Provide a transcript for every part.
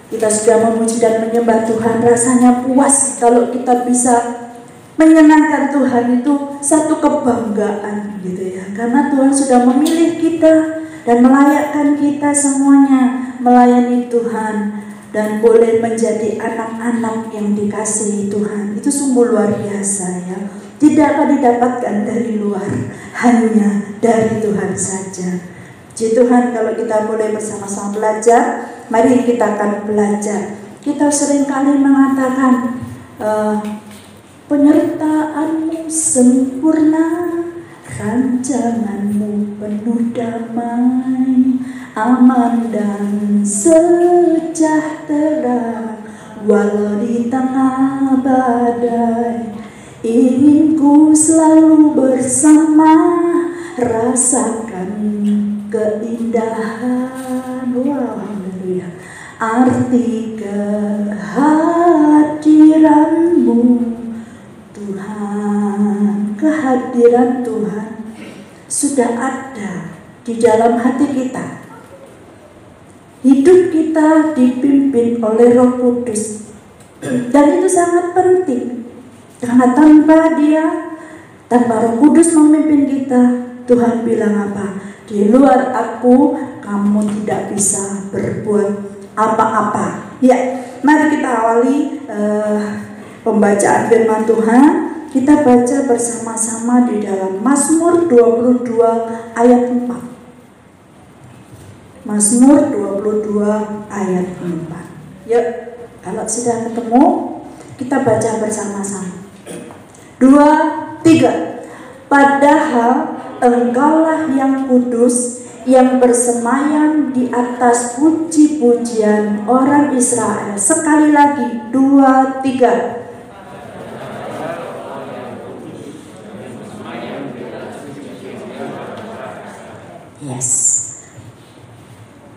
Kita sudah memuji dan menyembah Tuhan, rasanya puas kalau kita bisa menyenangkan Tuhan, itu satu kebanggaan gitu ya. Karena Tuhan sudah memilih kita dan melayakkan kita semuanya melayani Tuhan dan boleh menjadi anak-anak yang dikasihi Tuhan. Itu sungguh luar biasa ya. Tidak akan didapatkan dari luar, hanya dari Tuhan saja. Puji Tuhan kalau kita boleh bersama-sama belajar. Mari kita akan belajar. Kita seringkali mengatakan penyertaan-Mu sempurna, rancangan-Mu penuh damai, aman dan sejahtera, walau di tengah badai. Ingin ku selalu bersama, rasakan keindahan. Wow, haleluya. Arti kehadiran-Mu Tuhan. Kehadiran Tuhan sudah ada di dalam hati kita. Hidup kita dipimpin oleh Roh Kudus, dan itu sangat penting. Karena tanpa Roh Kudus memimpin kita, Tuhan bilang apa? Di luar aku, kamu tidak bisa berbuat apa-apa. Ya, mari kita awali pembacaan firman Tuhan. Kita baca bersama-sama di dalam Mazmur 22 ayat 4. Mazmur 22 ayat 4. Yuk, kalau sudah ketemu, kita baca bersama-sama. 2, 3. Padahal Engkaulah yang kudus, yang bersemayam di atas puji-pujian orang Israel. Sekali lagi, 2, 3. Yes.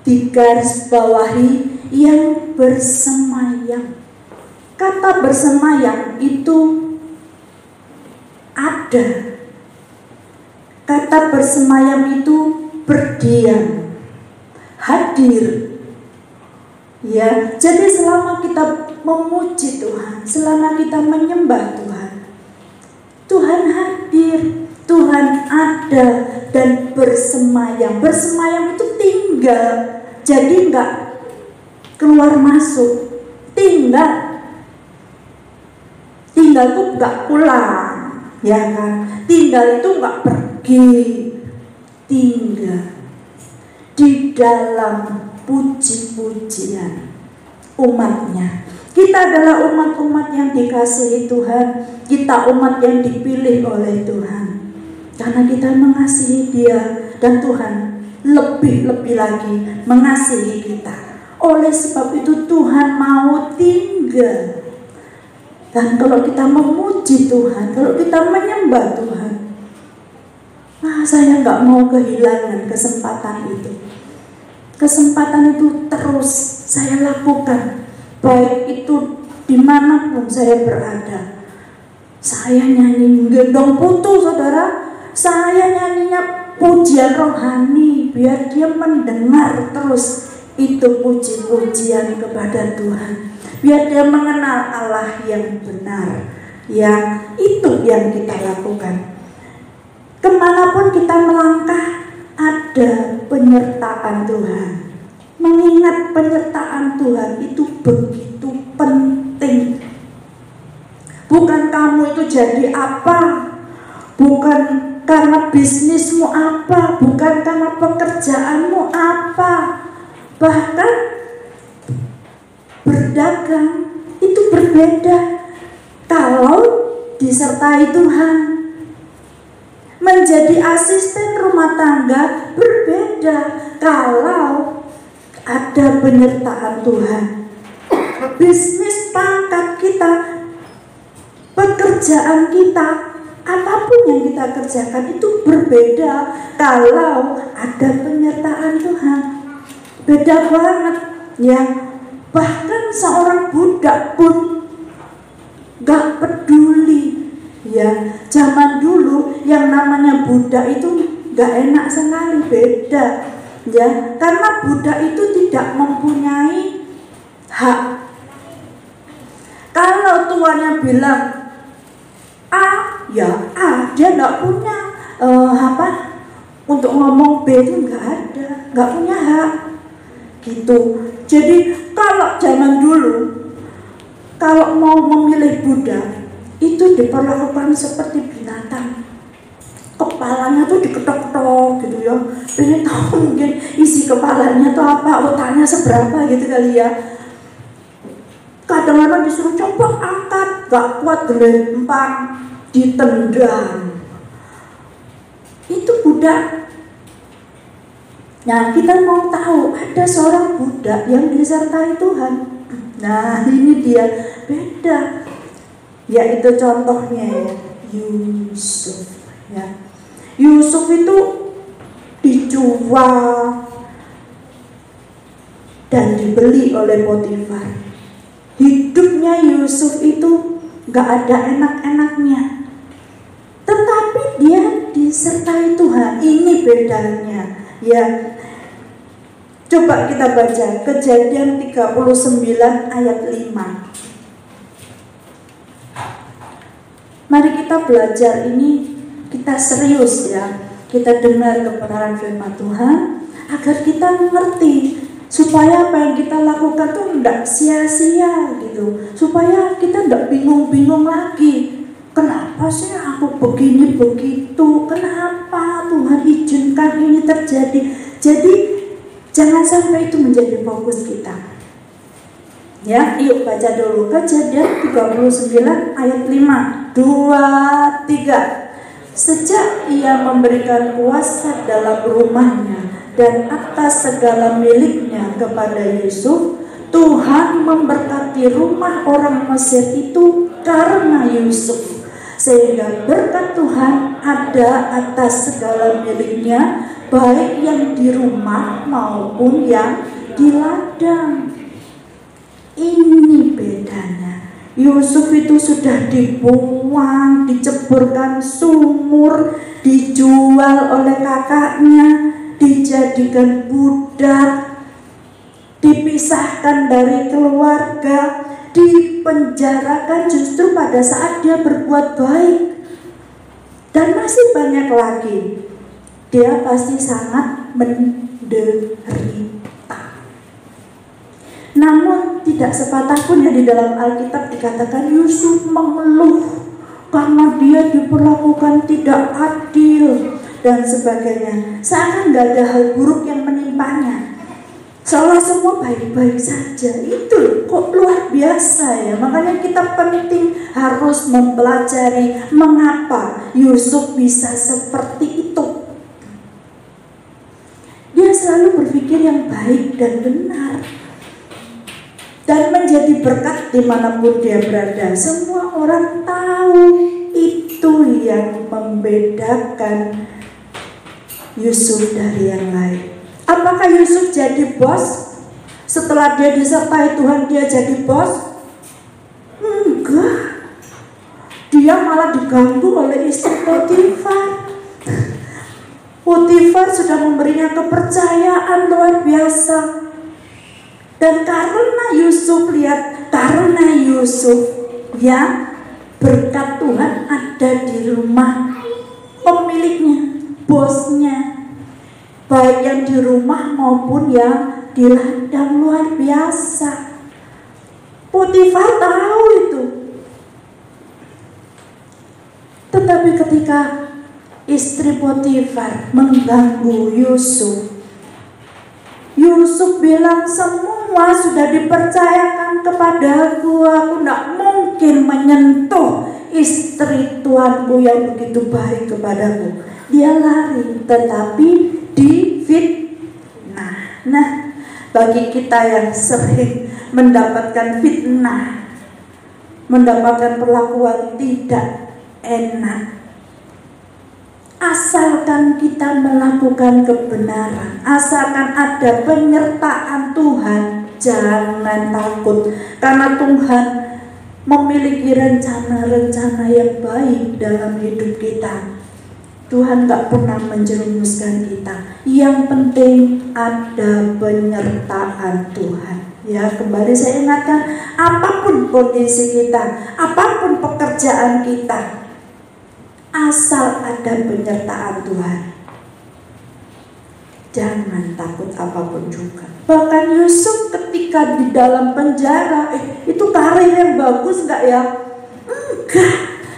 Digaris bawahi yang bersemayam. Kata bersemayam itu ada. Kata bersemayam itu berdiam, hadir. Ya, jadi selama kita memuji Tuhan, selama kita menyembah Tuhan, Tuhan hadir, Tuhan ada dan bersemayam. Bersemayam itu tinggal, jadi enggak keluar masuk, tinggal tuh enggak pulang, ya kan? Tinggal itu enggak pergi, tinggal di dalam puji-pujian umatnya. Kita adalah umat-umat yang dikasihi Tuhan. Kita umat yang dipilih oleh Tuhan, karena kita mengasihi Dia, dan Tuhan lebih-lebih lagi mengasihi kita. Oleh sebab itu Tuhan mau tinggal. Dan kalau kita memuji Tuhan, kalau kita menyembah Tuhan, saya gak mau kehilangan kesempatan itu. Kesempatan itu terus saya lakukan, baik itu dimanapun saya berada. Saya nyanyi gendong putu, saudara. Saya nyanyinya pujian rohani, biar dia mendengar terus itu puji-pujian kepada Tuhan. Biar dia mengenal Allah yang benar. Ya, itu yang kita lakukan. Kemanapun kita melangkah, ada penyertaan Tuhan. Mengingat penyertaan Tuhan itu begitu penting. Bukan kamu itu jadi apa, bukan karena bisnismu apa, bukan karena pekerjaanmu apa, bahkan berdagang itu berbeda kalau disertai Tuhan. Menjadi asisten rumah tangga berbeda kalau ada penyertaan Tuhan. Bisnis, pangkat kita, pekerjaan kita, apapun yang kita kerjakan itu berbeda kalau ada penyertaan Tuhan. Beda banget ya. Bahkan seorang budak pun gak peduli ya. Zaman dulu yang namanya budak itu gak enak sekali, beda ya. Karena budak itu tidak mempunyai hak tuannya bilang A, ya A, dia nggak punya untuk ngomong B itu nggak ada, nggak punya hak gitu. Jadi kalau zaman dulu, kalau mau memilih budak itu diperlakukan seperti binatang, kepalanya tuh diketok-ketok gitu ya. Pengen tahu mungkin isi kepalanya tuh apa, otaknya seberapa gitu kali ya. Kadang-kadang disuruh coba angkat, gak kuat gelempang, ditendang. Itu budak. Nah, kita mau tahu ada seorang budak yang disertai Tuhan. Nah, ini dia beda. Yaitu contohnya ya, Yusuf. Ya. Yusuf itu dijual dan dibeli oleh Potifar. Hidupnya Yusuf itu gak ada enak-enaknya, tetapi dia disertai Tuhan. Ini bedanya ya. Coba kita baca Kejadian 39 ayat 5. Mari kita belajar ini, kita serius ya. Kita dengar kebenaran firman Tuhan agar kita mengerti, supaya apa yang kita lakukan tuh tidak sia-sia gitu, supaya kita tidak bingung-bingung lagi. Kenapa sih aku begini begitu? Kenapa Tuhan izinkan ini terjadi? Jadi jangan sampai itu menjadi fokus kita. Ya, yuk baca dulu Kejadian 39 ayat 5. 2, 3. Sejak ia memberikan kuasa dalam rumahnya dan atas segala miliknya kepada Yusuf, Tuhan memberkati rumah orang Mesir itu karena Yusuf, sehingga berkat Tuhan ada atas segala miliknya, baik yang di rumah maupun yang di ladang. Ini bedanya. Yusuf itu sudah dibuang, diceburkan sumur, dijual oleh kakaknya, dijadikan budak, dipisahkan dari keluarga, dipenjarakan justru pada saat dia berbuat baik. Dan masih banyak lagi. Dia pasti sangat menderita. Namun tidak sepatah pun yang di dalam Alkitab dikatakan Yusuf mengeluh karena dia diperlakukan tidak adil dan sebagainya. Seakan gak ada hal buruk yang menimpanya, seolah semua baik-baik saja. Itu kok luar biasa ya. Makanya kita penting harus mempelajari mengapa Yusuf bisa seperti itu. Dia selalu berpikir yang baik dan benar dan menjadi berkat dimanapun dia berada. Semua orang tahu. Itu yang membedakan Yusuf dari yang lain. Apakah Yusuf jadi bos? Setelah dia disertai Tuhan dia jadi bos? Enggak. Dia malah diganggu oleh istri Potifar. Potifar sudah memberinya kepercayaan luar biasa. Dan karena Yusuf ya, berkat Tuhan ada di rumah pemiliknya, bosnya, baik yang di rumah maupun yang di ladang. Luar biasa. Potifar tahu itu. Tetapi ketika istri Potifar mengganggu Yusuf bilang, semua sudah dipercayakan kepadaku, aku tidak mungkin menyentuh istri tuanku yang begitu baik kepadaku. Dia lari, tetapi difitnah. Nah, bagi kita yang sering mendapatkan fitnah, mendapatkan perlakuan tidak enak, asalkan kita melakukan kebenaran, asalkan ada penyertaan Tuhan, jangan takut. Karena Tuhan memiliki rencana-rencana yang baik dalam hidup kita. Tuhan gak pernah menjerumuskan kita. Yang penting ada penyertaan Tuhan. Ya, kembali saya ingatkan, apapun kondisi kita, apapun pekerjaan kita, asal ada penyertaan Tuhan, jangan takut apapun juga. Bahkan Yusuf ketika di dalam penjara, itu karir yang bagus enggak ya?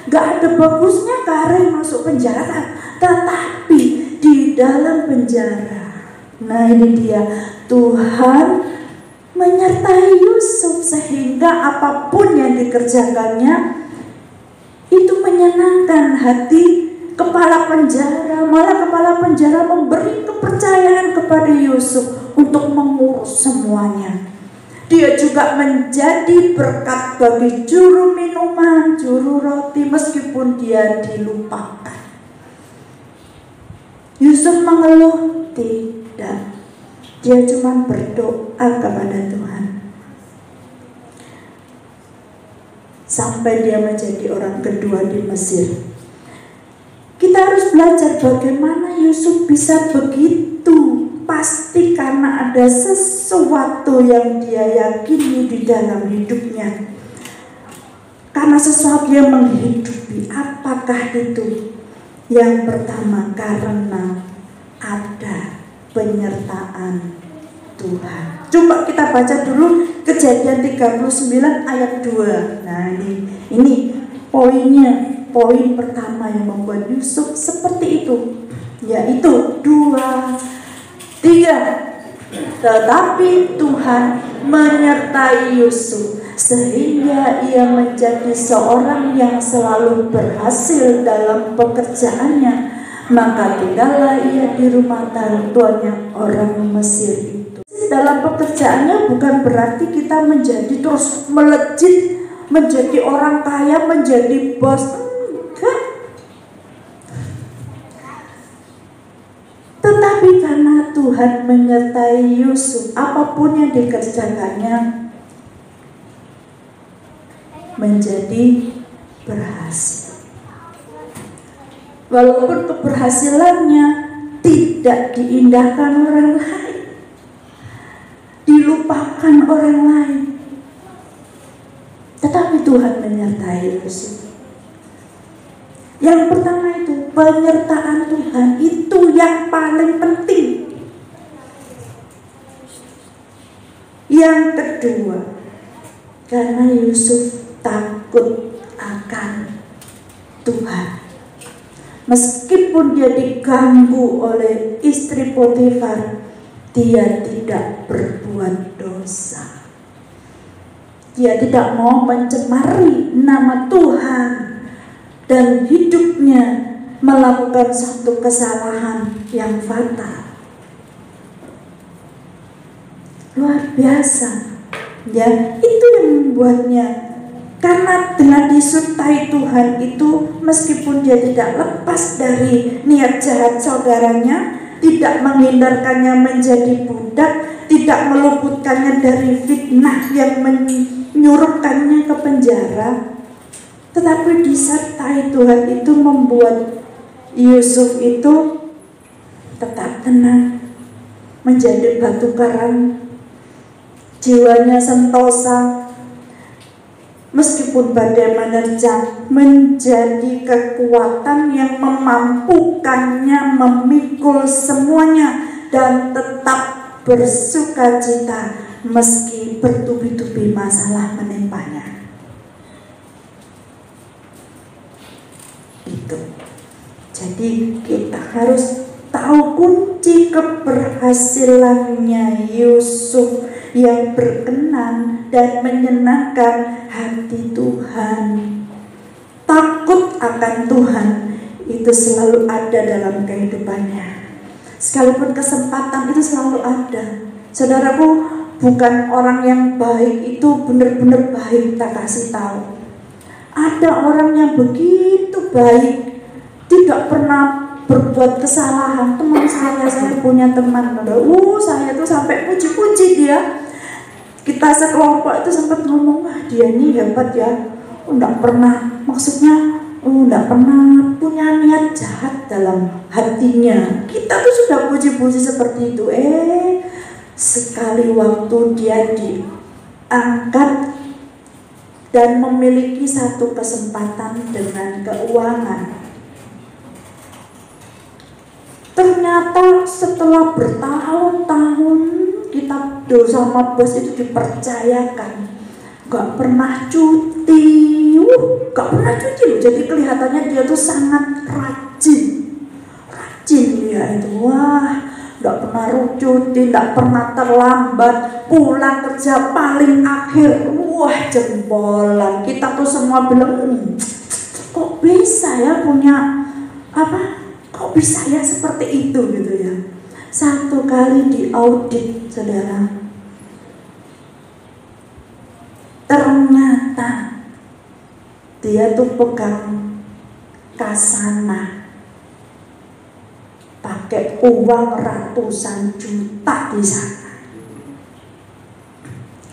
Enggak ada bagusnya karir masuk penjara. Tetapi di dalam penjara, nah ini dia, Tuhan menyertai Yusuf sehingga apapun yang dikerjakannya itu menyenangkan hati kepala penjara. Malah kepala penjara memberi kepercayaan kepada Yusuf untuk mengurus semuanya. Dia juga menjadi berkat bagi juru minuman, juru roti, meskipun dia dilupakan. Yusuf mengeluh? Tidak. Dia cuma berdoa kepada Tuhan. Sampai dia menjadi orang kedua di Mesir. Kita harus belajar bagaimana Yusuf bisa begitu. Pasti karena ada sesuatu yang dia yakini di dalam hidupnya. Karena sesuatu yang menghidupi. Apakah itu? Yang pertama, karena ada penyertaan Tuhan. Coba kita baca dulu Kejadian 39 ayat 2. Nah ini poinnya, poin pertama yang membuat Yusuf seperti itu, yaitu 2:3. Tetapi Tuhan menyertai Yusuf sehingga ia menjadi seorang yang selalu berhasil dalam pekerjaannya. Maka tinggallah ia di rumah tuannya orang Mesir itu. Dalam pekerjaannya bukan berarti kita menjadi terus melejit, menjadi orang kaya, menjadi bos. Enggak. Tetapi karena Tuhan menyertai Yusuf, apapun yang dikerjakannya menjadi berhasil. Walaupun keberhasilannya tidak diindahkan orang lain, dilupakan orang lain, tetapi Tuhan menyertai Yusuf. Yang pertama itu, penyertaan Tuhan itu yang paling penting. Yang kedua, karena Yusuf takut akan Tuhan. Meskipun dia diganggu oleh istri Potifar, dia tidak berbuat dosa. Dia tidak mau mencemari nama Tuhan dan hidupnya melakukan satu kesalahan yang fatal. Luar biasa. Ya, itu yang membuatnya. Karena dengan disertai Tuhan itu, meskipun dia tidak lepas dari niat jahat saudaranya, tidak menghindarkannya menjadi budak, tidak meluputkannya dari fitnah yang menyurutkannya ke penjara, tetapi disertai Tuhan itu membuat Yusuf itu tetap tenang, menjadi batu karang, jiwanya sentosa. Meskipun badai menerjang, menjadi kekuatan yang memampukannya memikul semuanya dan tetap bersuka cita meski bertubi-tubi masalah menimpanya. Itu. Jadi kita harus tahu kunci keberhasilannya Yusuf yang berkenan dan menyenangkan hati Tuhan. Takut akan Tuhan itu selalu ada dalam kehidupannya. Sekalipun kesempatan itu selalu ada. Saudaraku, bukan orang yang baik itu benar-benar baik, tak kasih tahu. Ada orang yang begitu baik, tidak pernah berbuat kesalahan. Teman saya punya teman, saya tuh sampai puji-puji dia. Kita sekelompok itu sempat ngomong, wah dia ini hebat ya, enggak pernah, maksudnya enggak pernah punya niat jahat dalam hatinya. Kita tuh sudah puji-puji seperti itu, sekali waktu dia diangkat dan memiliki satu kesempatan dengan keuangan. Ternyata setelah bertahun-tahun kita sama bos itu dipercayakan, gak pernah cuti, loh. Jadi kelihatannya dia tuh sangat rajin dia itu, gak pernah cuti, gak pernah terlambat, pulang kerja paling akhir, jempolan. Kita tuh semua bilang, kok bisa ya punya kok bisa ya seperti itu gitu ya. Satu kali diaudit, saudara, ternyata dia tuh pegang kasana pakai uang ratusan juta di sana.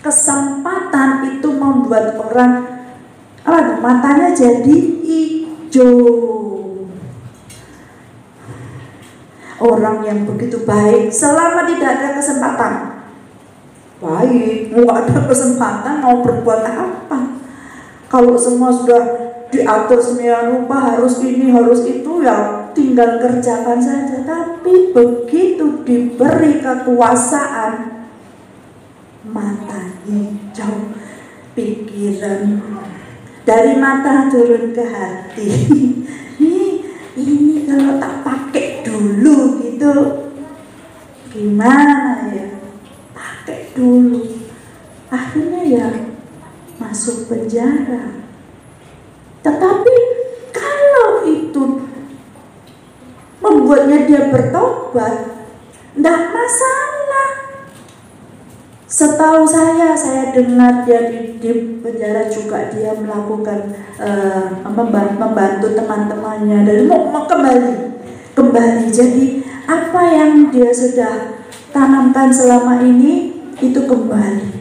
Kesempatan itu membuat orang matanya jadi hijau. Orang yang begitu baik, selama tidak ada kesempatan, baik, mau ada kesempatan mau berbuat apa? Kalau semua sudah diatur semua rupa, harus ini harus itu, ya tinggal kerjakan saja. Tapi begitu diberi kekuasaan, mata hijau, pikiran dari mata turun ke hati. Ini kalau tak pakai dulu gitu, gimana ya? Pakai dulu, akhirnya ya masuk penjara. Tetapi kalau itu membuatnya dia bertobat, tidak masalah. Setahu saya dengar dia di penjara juga dia melakukan membantu teman-temannya dan mau kembali. Jadi apa yang dia sudah tanamkan selama ini itu kembali.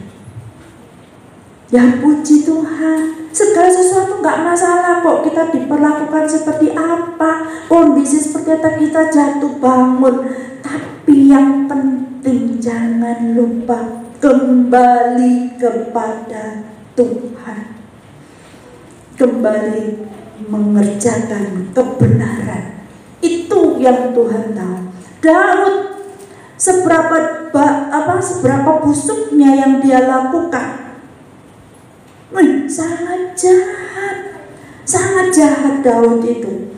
Ya puji Tuhan, segala sesuatu nggak masalah kok. Kita diperlakukan seperti apa, kondisi seperti apa, kita jatuh bangun. Tapi yang penting jangan lupa kembali kepada Tuhan, kembali mengerjakan kebenaran. Itu yang Tuhan tahu. Daud seberapa busuknya yang dia lakukan. Sangat jahat Daud itu.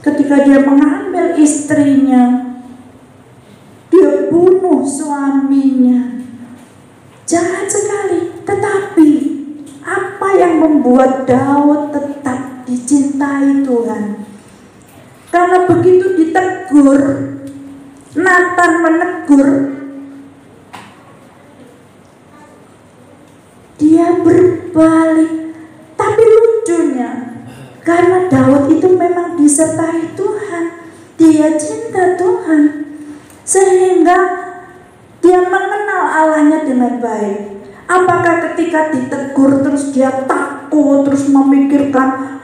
Ketika dia mengambil istrinya, dia bunuh suaminya. Jahat sekali. Tetapi apa yang membuat Daud tetap dicintai Tuhan? Karena begitu ditegur, Nathan menegur, dia berbalik. Tapi lucunya, karena Daud itu memang disertai Tuhan, dia cinta Tuhan, sehingga dia mengenal Allahnya dengan baik. Apakah ketika ditegur terus dia takut, terus memikirkan,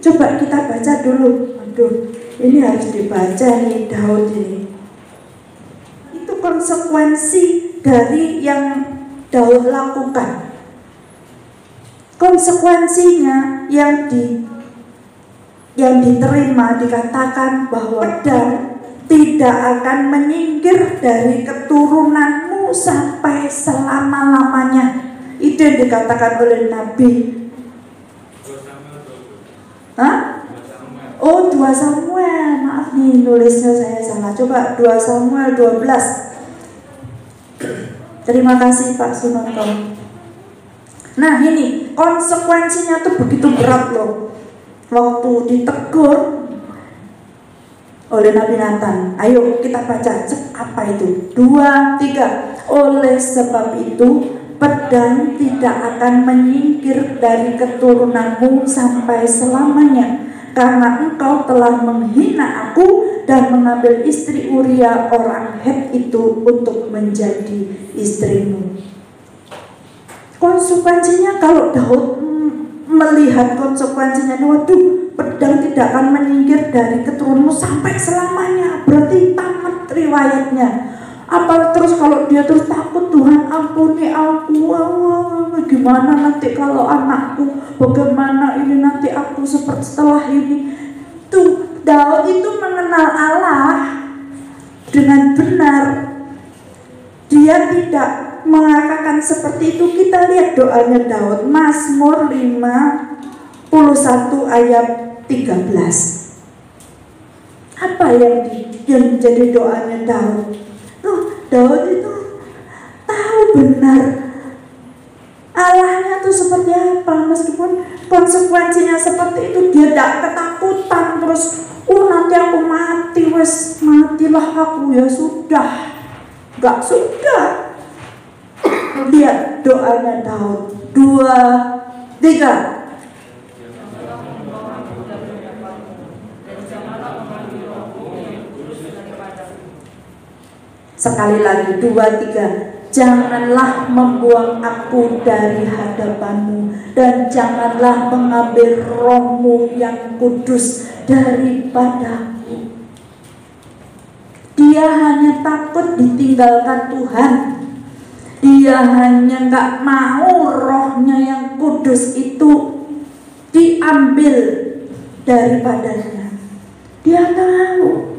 coba kita baca dulu. Aduh, ini harus dibaca nih Daud ini. Itu konsekuensi dari yang Daud lakukan. Konsekuensinya yang diterima dikatakan bahwa pedang tidak akan menyingkir dari keturunanmu sampai selama-lamanya. Itu yang dikatakan oleh Nabi. Oh, 2 Samuel. Maaf nih, nulisnya saya salah. Coba 2 Samuel 12. Terima kasih Pak Sunonto. Nah ini konsekuensinya tuh begitu berat loh. Waktu ditegur oleh Nabi Nathan, ayo kita baca apa itu? 2, 3. Oleh sebab itu pedang tidak akan menyingkir dari keturunanmu sampai selamanya, karena engkau telah menghina aku dan mengambil istri Uria orang Het itu untuk menjadi istrimu. Konsekuensinya kalau Daud melihat konsekuensinya, waduh, pedang tidak akan menyingkir dari keturunanmu sampai selamanya, berarti tamat riwayatnya. Apa terus kalau dia terus takut, Tuhan ampuni aku, gimana nanti kalau anakku, bagaimana ini nanti aku seperti setelah ini. Tuh Daud itu mengenal Allah dengan benar. Dia tidak mengatakan seperti itu. Kita lihat doanya Daud, Mazmur 51 ayat 13. Apa yang jadi doanya Daud? Daud itu tahu benar Allahnya tuh seperti apa, meskipun konsekuensinya seperti itu, dia tidak ketakutan terus, nanti aku mati, matilah aku, ya sudah. Gak sudah. Lihat doanya Daud 2, 3. Sekali lagi 2, 3. Janganlah membuang aku dari hadapanmu, dan janganlah mengambil rohmu yang kudus daripadaku. Dia hanya takut ditinggalkan Tuhan. Dia hanya gak mau rohnya yang kudus itu diambil daripadanya. Dia tahu.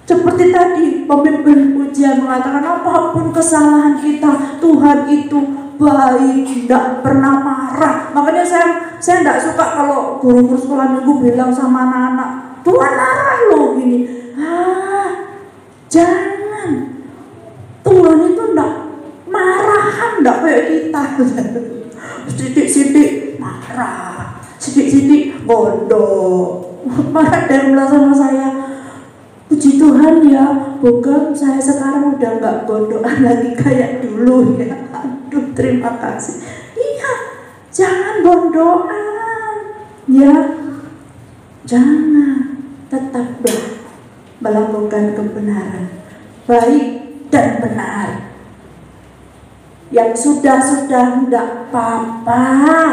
Seperti tadi pemimpin pujian mengatakan, apapun kesalahan kita, Tuhan itu baik, tidak pernah marah. Makanya saya tidak suka kalau guru-guru sekolah minggu bilang sama anak-anak, Tuhan marah loh gini. Jangan. Tuhan itu tidak marahan, tidak kayak kita. Sidik-sidik marah, sidik-sidik bodoh. Maka ada yang bilang sama saya, puji Tuhan ya, bukan saya sekarang udah gak bodohan lagi kayak dulu ya. Aduh, terima kasih. Iya, jangan bodohan ya. Jangan, tetaplah melakukan kebenaran, baik dan benar. Yang sudah-sudah tidak apa-apa,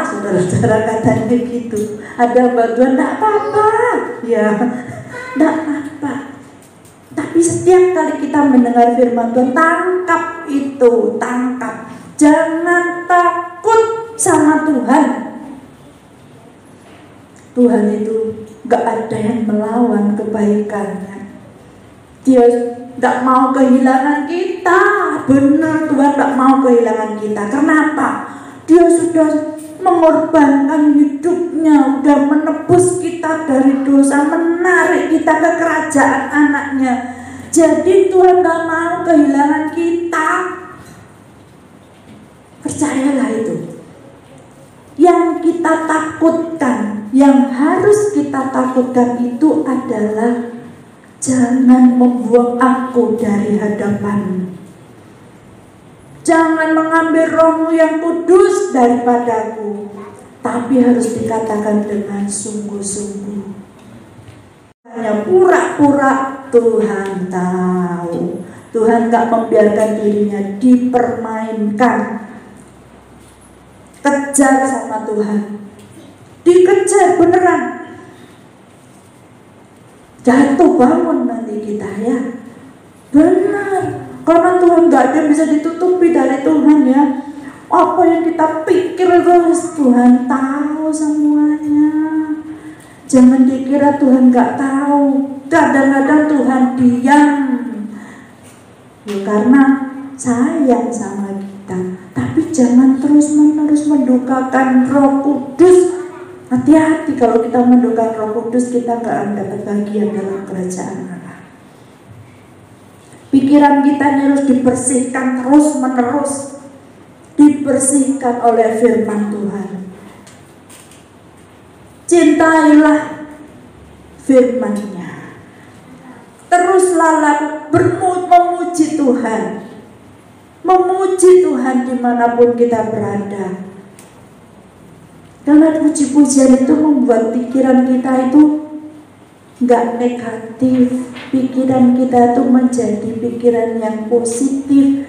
saudara-saudara katanya gitu. Ada bantuan tidak apa-apa, ya tidak apa-apa. Tapi setiap kali kita mendengar firman Tuhan, tangkap itu, tangkap. Jangan takut sama Tuhan. Tuhan itu gak ada yang melawan kebaikannya. Dia gak mau kehilangan kita. Benar, Tuhan gak mau kehilangan kita. Kenapa? Dia sudah mengorbankan hidupnya, udah menebus kita dari dosa, menarik kita ke kerajaan anaknya. Jadi Tuhan gak mau kehilangan kita. Percayalah itu. Yang kita takutkan, yang harus kita takutkan itu adalah jangan membuang aku dari hadapanmu. Jangan mengambil rohmu yang kudus daripadaku. Tapi harus dikatakan dengan sungguh-sungguh. Hanya pura-pura Tuhan tahu. Tuhan gak membiarkan dirinya dipermainkan. Kejar sama Tuhan. Dikejar beneran. Jatuh bangun nanti kita ya. Benar. Karena Tuhan gak ada yang bisa ditutupi dari Tuhan ya. Apa yang kita pikir terus Tuhan tahu semuanya. Jangan dikira Tuhan gak tahu. Kadang-kadang Tuhan diam ya, karena sayang sama kita. Tapi jangan terus-menerus mendukakan Roh Kudus. Hati-hati kalau kita mendukakan Roh Kudus, kita gak akan dapat bagian dalam kerajaan Allah. Pikiran kita harus dibersihkan terus-menerus, dibersihkan oleh firman Tuhan. Cintailah firman-Nya. Teruslah memuji Tuhan. Memuji Tuhan dimanapun kita berada. Karena puji-pujian itu membuat pikiran kita itu gak negatif. Pikiran kita itu menjadi pikiran yang positif,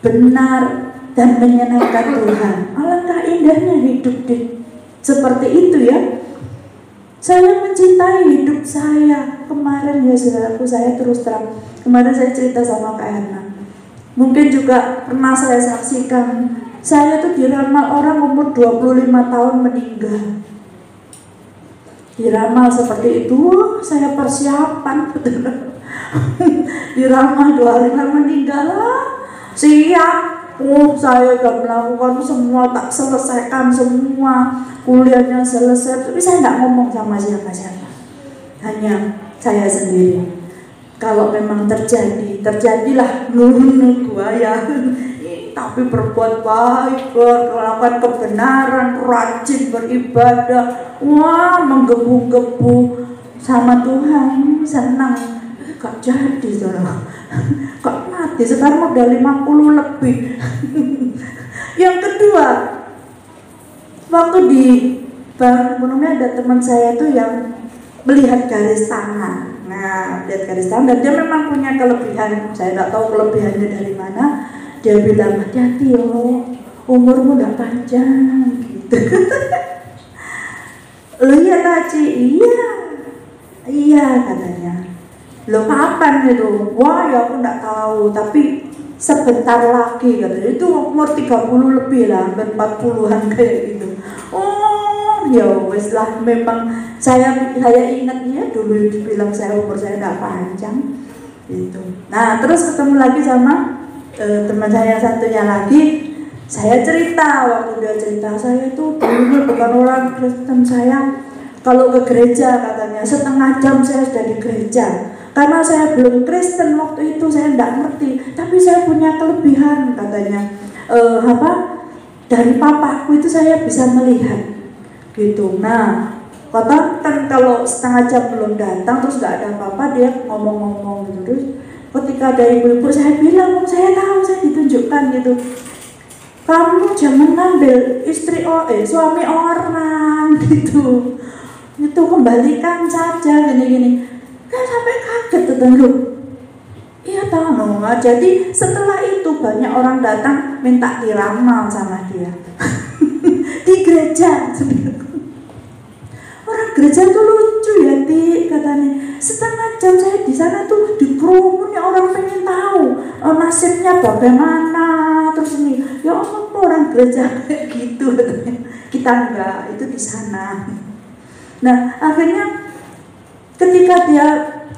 benar, dan menyenangkan Tuhan. Alangkah indahnya hidup seperti itu ya. Saya mencintai hidup saya. Kemarin ya saudaraku, saya terus terang, kemarin saya cerita sama Kak Erna, Mungkin juga pernah saya saksikan, saya tuh diramal orang umur 25 tahun meninggal. Diramal seperti itu, saya persiapan. Diramal 25 meninggal, siap. Saya udah melakukan semua, tak selesaikan semua, kuliahnya selesai, tapi saya nggak ngomong sama siapa-siapa, hanya saya sendiri. Kalau memang terjadilah gua ya. Tapi berbuat baik, melakukan kebenaran, rajin beribadah, wah menggebu-gebu sama Tuhan, senang. Gak jadi saudara, kok mati, sekarang udah 50 lebih. Yang kedua, waktu di Bank Ekonomi ada teman saya tuh yang melihat garis tangan. Nah, lihat garis tangan, dan dia memang punya kelebihan, saya nggak tahu kelebihannya dari mana. Dia bilang, hati-hati loh, umurmu udah panjang gitu. Loh iya Taci, iya katanya. Loh kapan itu? Wah ya aku nggak tahu, tapi sebentar lagi katanya. Itu umur 30 lebih lah, hampir 40-an kayak gitu. Oh ya wes lah, memang saya ingatnya dulu bilang umur saya nggak panjang gitu. Nah terus ketemu lagi sama teman saya satunya lagi, saya cerita, waktu dia cerita, saya itu dulu bukan orang Kristen, saya kalau ke gereja katanya setengah jam saya sudah di gereja, karena saya belum Kristen waktu itu, saya tidak ngerti, tapi saya punya kelebihan katanya, dari papaku itu saya bisa melihat gitu. Nah katakan kalau setengah jam belum datang terus nggak ada apa-apa, dia ngomong-ngomong gitu. Terus ketika ada ibu-ibu, saya bilang, saya tahu, saya ditunjukkan gitu, kamu jangan ngambil suami orang gitu, itu kembalikan saja gini-gini. Kan sampai kaget tetangga. Iya tahu. Jadi setelah itu banyak orang datang minta diramal sama dia di gereja. Orang gereja tuh lucu ya, katanya setengah jam saya di sana tuh dikerumun, ya orang pengen tahu nasibnya bagaimana. Terus ini, ya orang gereja kayak gitu katanya. Kita enggak, itu di sana. Nah akhirnya ketika dia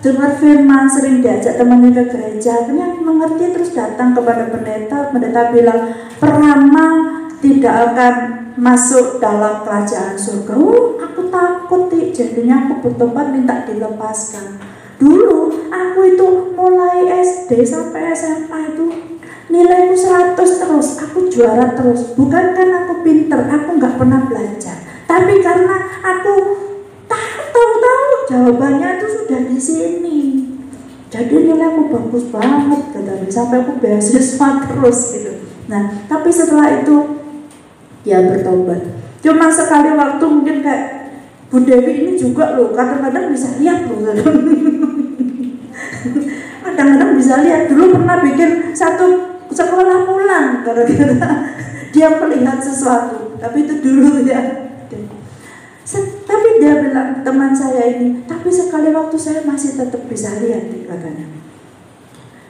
dengar firman, sering diajak temannya ke gereja, akhirnya mengerti, terus datang kepada pendeta. Pendeta bilang, peramal tidak akan masuk dalam kerajaan surga. Aku takut jadinya aku bertobat minta dilepaskan. Dulu aku itu mulai SD sampai SMA itu nilaiku 100 terus, aku juara terus. Bukan karena aku pinter, aku nggak pernah belajar, tapi karena aku tahu jawabannya itu sudah di sini. Jadi nilaiku bagus banget katanya, sampai aku beasiswa terus gitu. Nah tapi setelah itu dia bertobat. Cuma sekali waktu, mungkin kayak Bu Dewi ini juga loh, kadang-kadang bisa lihat loh. Kadang-kadang bisa lihat. Dulu pernah bikin satu sekolah pulang gara-gara dia melihat sesuatu. Tapi itu dulu ya. Tapi dia bilang, teman saya ini, tapi sekali waktu saya masih tetap bisa lihat katanya.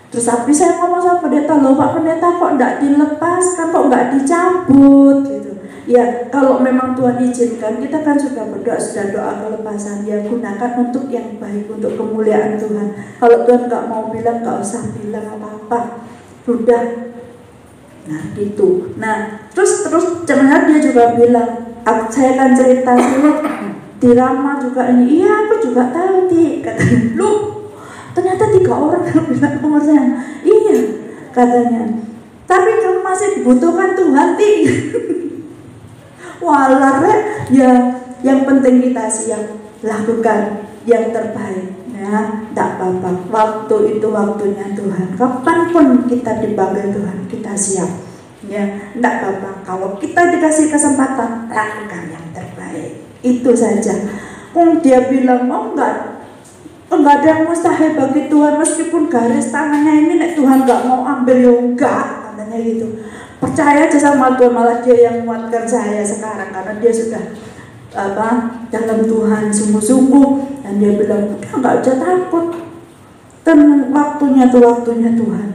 Terus tapi saya ngomong sama pendeta, loh Pak Pendeta kok enggak dilepaskan, kok enggak dicabut gitu. Ya kalau memang Tuhan izinkan, kita kan sudah berdoa, sudah doa kelepasan, ya gunakan untuk yang baik, untuk kemuliaan Tuhan. Kalau Tuhan enggak mau bilang, enggak usah bilang apa-apa, sudah. Nah gitu. Nah terus jangan dia juga bilang, saya akan cerita dulu di Rama juga ini. Iya aku juga tahu katanya. Lu ternyata 3 orang yang bilang sama saya. Iya katanya. Tapi kamu masih dibutuhkan Tuhan Walar ya, yang penting kita siap lakukan yang terbaik. Ya, tidak apa-apa. Waktu itu waktunya Tuhan. Kapanpun kita dipanggil Tuhan, kita siap. Ya, tidak apa-apa. Kalau kita dikasih kesempatan, lakukan yang terbaik. Itu saja. Dia bilang, enggak ada yang mustahil bagi Tuhan, meskipun garis tangannya ini Tuhan enggak mau ambil, ya enggak, katanya gitu. Percaya aja sama Tuhan, malah dia yang menguatkan saya sekarang, karena dia sudah dalam Tuhan sungguh-sungguh, dan dia bilang, enggak usah takut, dan waktunya Tuhan.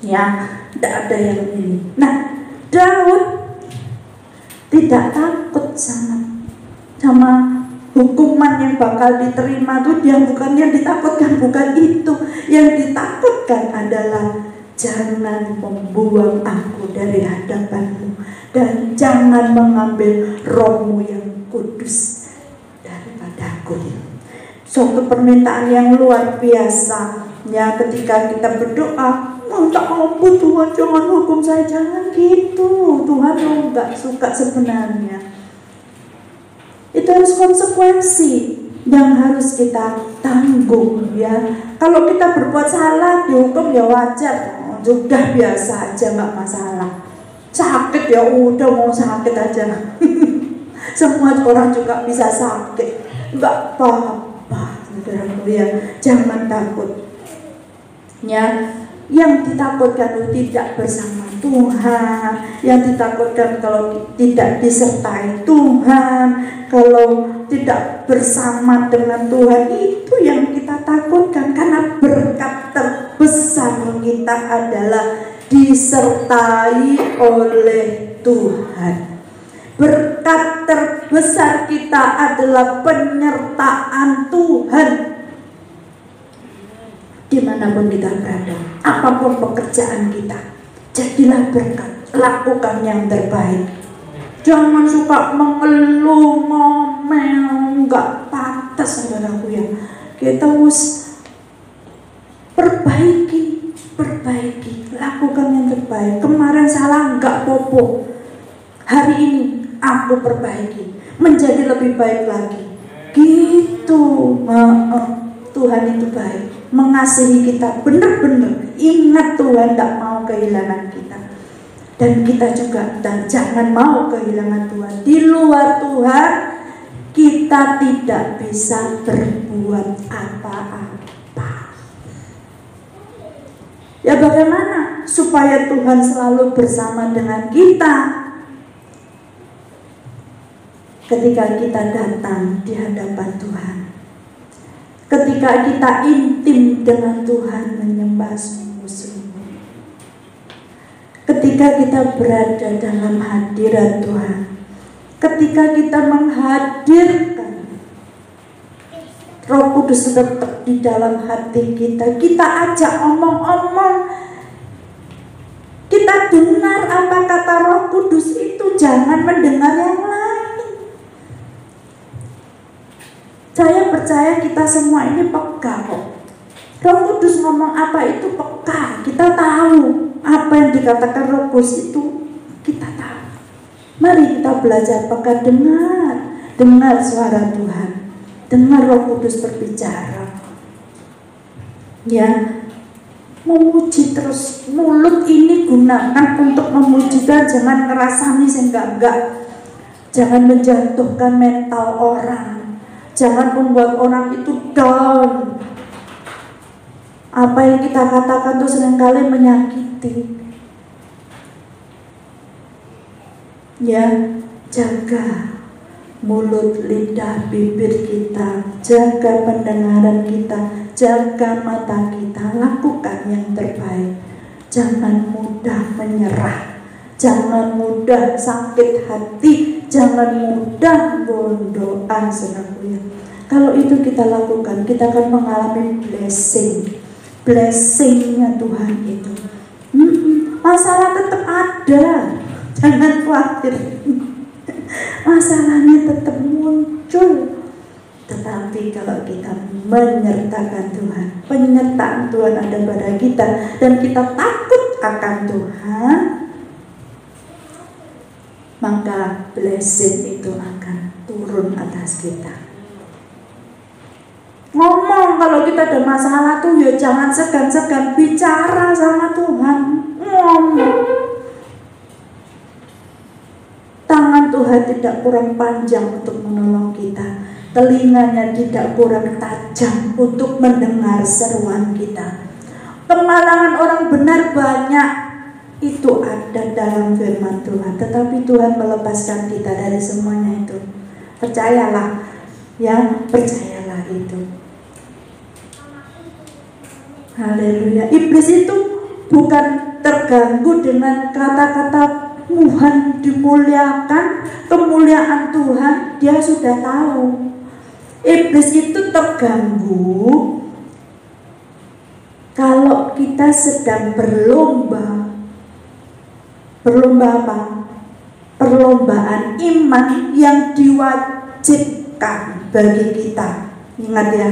Ya, tidak ada yang ini. Nah, Daud tidak takut sama hukuman yang bakal diterima tuh. Dia bukan yang ditakutkan, bukan itu. Yang ditakutkan adalah jangan membuang aku dari hadapanmu, dan jangan mengambil rohmu yang kudus daripadaku. Suatu permintaan yang luar biasa ya, ketika kita berdoa, minta ampun Tuhan, jangan hukum saya, jangan gitu. Tuhan nggak suka sebenarnya. Itu harus konsekuensi yang harus kita tanggung ya. Kalau kita berbuat salah dihukum ya wajar, sudah biasa aja, nggak masalah. Sakit ya udah, mau sakit aja. Semua orang juga bisa sakit, nggak apa-apa. Saudaraku ya, jangan takut ya. Yang ditakutkan itu tidak bersama Tuhan, yang ditakutkan kalau tidak disertai Tuhan, kalau tidak bersama dengan Tuhan, itu yang kita takutkan. Karena berkat terbesar kita adalah disertai oleh Tuhan. Berkat terbesar kita adalah penyertaan Tuhan. Dimanapun kita berada, apapun pekerjaan kita, jadilah berkat, lakukan yang terbaik. Jangan suka mengeluh, ngomel, nggak pantas saudaraku ya. Kita harus perbaiki, lakukan yang terbaik. Kemarin salah, nggak popo. Hari ini aku perbaiki, menjadi lebih baik lagi. Gitu. Tuhan itu baik, mengasihi kita benar-benar. Ingat Tuhan tak mau kehilangan kita, dan kita juga dan jangan mau kehilangan Tuhan. Di luar Tuhan kita tidak bisa berbuat apa-apa. Ya bagaimana supaya Tuhan selalu bersama dengan kita? Ketika kita datang di hadapan Tuhan, ketika kita intim dengan Tuhan, menyembah sungguh-sungguh, ketika kita berada dalam hadirat Tuhan, ketika kita menghadirkan Roh Kudus tetap di dalam hati kita, kita ajak omong-omong, kita dengar apa kata Roh Kudus itu, jangan mendengar yang lain. Saya percaya kita semua ini peka kok. Roh Kudus ngomong apa itu peka. Kita tahu apa yang dikatakan Roh Kudus itu, kita tahu. Mari kita belajar peka, dengar suara Tuhan, dengar Roh Kudus berbicara. Ya, memuji terus. Mulut ini gunakan untuk memuji Tuhan, jangan ngerasani enggak. Jangan menjatuhkan mental orang. Jangan membuat orang itu down. Apa yang kita katakan itu seringkali menyakiti. Ya, jaga mulut, lidah, bibir kita, jaga pendengaran kita, jaga mata kita, lakukan yang terbaik. Jangan mudah menyerah, jangan mudah sakit hati, jangan mudah gondokan, saudaraku ya. Kalau itu kita lakukan, kita akan mengalami blessingnya Tuhan itu. Masalah tetap ada, jangan khawatir. Masalahnya tetap muncul. Tetapi kalau kita menyertakan Tuhan, penyertaan Tuhan ada pada kita, dan kita takut akan Tuhan, maka blessing itu akan turun atas kita. Ngomong, kalau kita ada masalah tuh ya jangan segan-segan bicara sama Tuhan. Ngomong. Tangan Tuhan tidak kurang panjang untuk menolong kita. Telinganya tidak kurang tajam untuk mendengar seruan kita. Kemalangan orang benar banyak, itu ada dalam firman Tuhan. Tetapi Tuhan melepaskan kita dari semuanya itu. Percayalah, ya, percayalah itu. Haleluya. Iblis itu bukan terganggu dengan kata-kata Tuhan dimuliakan, kemuliaan Tuhan, dia sudah tahu. Iblis itu terganggu kalau kita sedang berlomba. Berlomba apa? Perlombaan iman yang diwajibkan bagi kita. Ingat ya,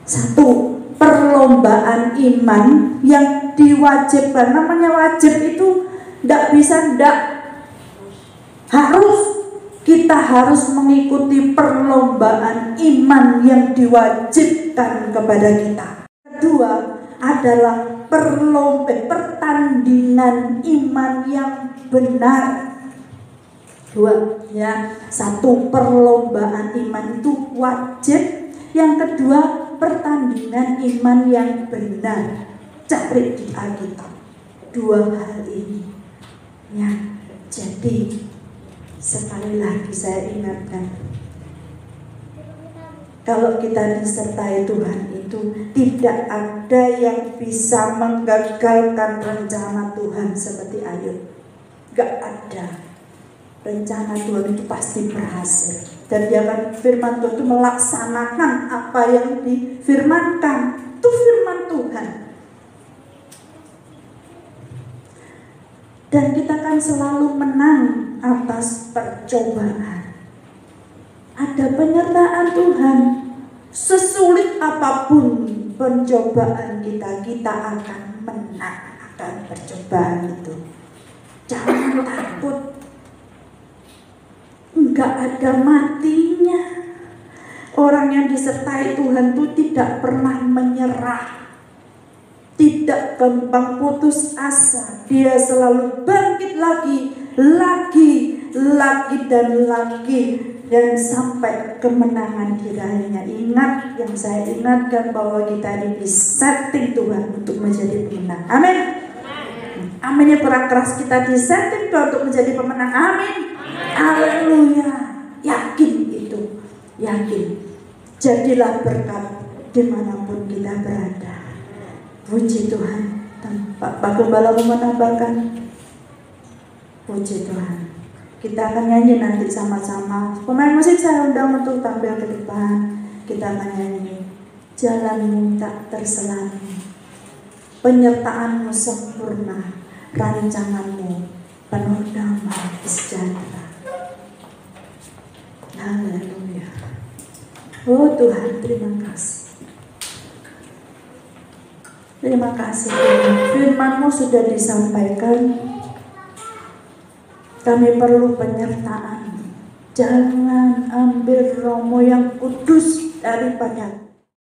satu, perlombaan iman yang diwajibkan. Namanya wajib itu tidak bisa, tidak harus. Kita harus mengikuti perlombaan iman yang diwajibkan kepada kita. Kedua adalah pertandingan iman yang benar. Dua ya, satu, perlombaan iman itu wajib. Yang kedua, pertandingan iman yang benar. Cari di Alkitab dua hal ini ya. Jadi sekali lagi saya ingatkan, kalau kita disertai Tuhan itu tidak ada yang bisa menggagalkan rencana Tuhan seperti Ayub. Gak ada. Rencana Tuhan itu pasti berhasil. Dan dia kan, firman Tuhan itu melaksanakan apa yang difirmankan. Itu firman Tuhan. Dan kita kan selalu menang atas percobaan. Ada penyertaan Tuhan. Sesulit apapun pencobaan kita, kita akan menang akan percobaan itu. Jangan takut. Enggak ada matinya. Orang yang disertai Tuhan itu tidak pernah menyerah, tidak gampang putus asa. Dia selalu bangkit lagi dan lagi, dan sampai kemenangan diraihnya. Ingat, yang saya ingatkan bahwa kita ini disetting Tuhan untuk menjadi pemenang. Amin. Aminnya kurang keras, kita disetting Tuhan untuk menjadi pemenang. Amin. Haleluya. Yakin itu, yakin. Jadilah berkat dimanapun kita berada. Puji Tuhan. Pak Gembala mau menambahkan. Puji Tuhan. Kita akan nyanyi nanti sama-sama. Pemain musik saya undang untuk tampil ke depan. Kita akan nyanyi Jalanmu tak terselami, penyertaanmu sempurna, rancanganmu penuh damai sejahtera. Haleluya. Oh Tuhan, terima kasih. Terima kasih Tuhan. Firman-Mu sudah disampaikan. Kami perlu penyertaan. Jangan ambil romo yang kudus daripada